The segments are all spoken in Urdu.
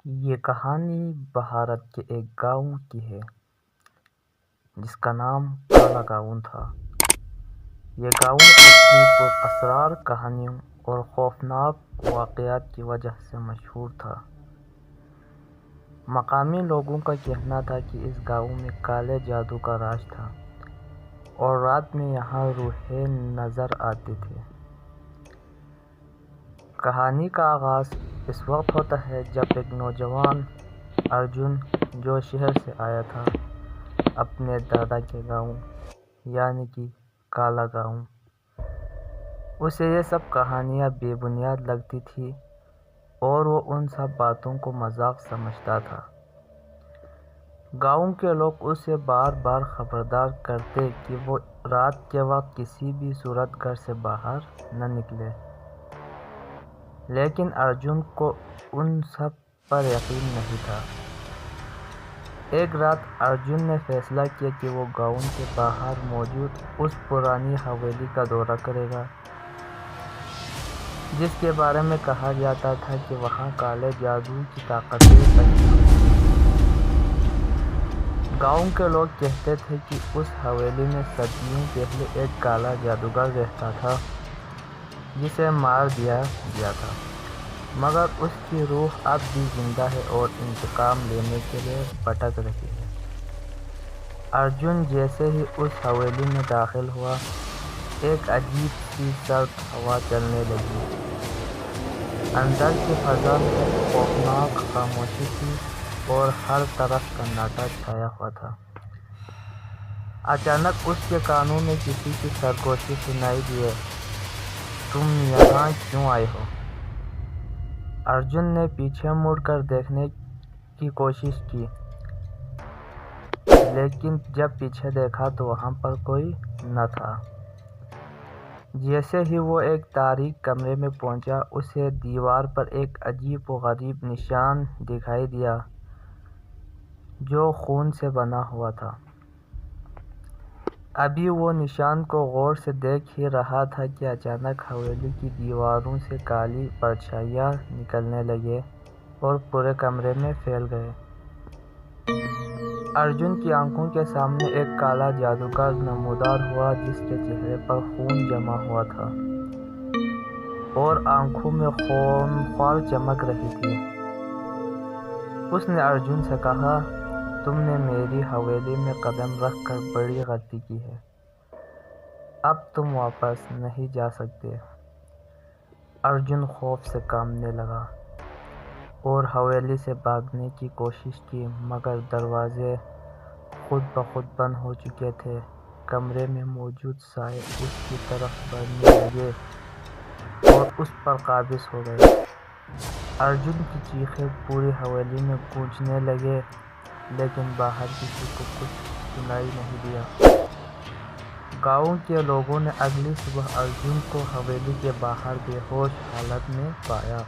یہ کہانی بھارت کے ایک گاؤں کی ہے جس کا نام کالا گاؤں تھا۔ یہ گاؤں اپنی پر اسرار کہانیوں اور خوفناک واقعات کی وجہ سے مشہور تھا۔ مقامی لوگوں کا کہنا تھا کہ اس گاؤں میں کالے جادو کا راج تھا اور رات میں یہاں روحیں نظر آتی تھیں۔ کہانی کا آغاز اس وقت ہوتا ہے جب ایک نوجوان ارجن جو شہر سے آیا تھا اپنے دادا کے گاؤں یعنی کہ کالا گاؤں۔ اسے یہ سب کہانیاں بے بنیاد لگتی تھیں اور وہ ان سب باتوں کو مذاق سمجھتا تھا۔ گاؤں کے لوگ اسے بار بار خبردار کرتے کہ وہ رات کے وقت کسی بھی صورت گھر سے باہر نہ نکلے، لیکن ارجن کو ان سب پر یقین نہیں تھا۔ ایک رات ارجن نے فیصلہ کیا کہ وہ گاؤں کے باہر موجود اس پرانی حویلی کا دورہ کرے گا جس کے بارے میں کہا جاتا تھا کہ وہاں کالے جادو کی طاقتیں چھپی ہوئی ہیں۔ گاؤں کے لوگ کہتے تھے کہ اس حویلی میں صدیوں پہلے ایک کالا جادوگر رہتا تھا جسے مار دیا گیا تھا، مگر اس کی روح اب بھی زندہ ہے اور انتقام لینے کے لیے بھٹک رہی ہے۔ ارجن جیسے ہی اس حویلی میں داخل ہوا، ایک عجیب سی سرد ہوا چلنے لگی۔ اندر کی فضا میں ایک خوفناک خاموشی تھی اور ہر طرف سناٹا چھایا ہوا تھا۔ اچانک اس کے کانوں میں کسی کی سرگوشی سنائی دی، "تم یہاں کیوں آئے ہو؟" ارجن نے پیچھے مڑ کر دیکھنے کی کوشش کی، لیکن جب پیچھے دیکھا تو وہاں پر کوئی نہ تھا۔ جیسے ہی وہ ایک تاریک کمرے میں پہنچا، اسے دیوار پر ایک عجیب و غریب نشان دکھائی دیا جو خون سے بنا ہوا تھا۔ ابھی وہ نشان کو غور سے دیکھ ہی رہا تھا کہ اچانک حویلی کی دیواروں سے کالی پرچھائیاں نکلنے لگیں اور پورے کمرے میں پھیل گئیں۔ ارجن کی آنکھوں کے سامنے ایک کالا جادوگر نمودار ہوا جس کے چہرے پر خون جمع ہوا تھا اور آنکھوں میں خونخوار چمک رہی تھی۔ اس نے ارجن سے کہا، "تم نے میری حویلی میں قدم رکھ کر بڑی غلطی کی ہے۔ اب تم واپس نہیں جا سکتے۔ ارجن خوف سے کانپنے لگا اور حویلی سے بھاگنے کی کوشش کی، مگر دروازے خود بخود بند ہو چکے تھے۔ کمرے میں موجود سائے اس کی طرف بڑھنے لگے اور اس پر قابض ہو گئے۔ ارجن کی چیخیں پوری حویلی میں گونجنے لگیں، لیکن باہر کسی کو کچھ سنائی نہیں دیا۔ گاؤں کے لوگوں نے اگلی صبح ارجن کو حویلی کے باہر بے ہوش حالت میں پایا،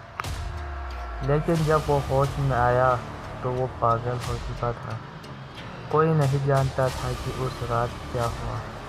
لیکن جب وہ ہوش میں آیا تو وہ پاگل ہو چکا تھا۔ کوئی نہیں جانتا تھا کہ اس رات کیا ہوا۔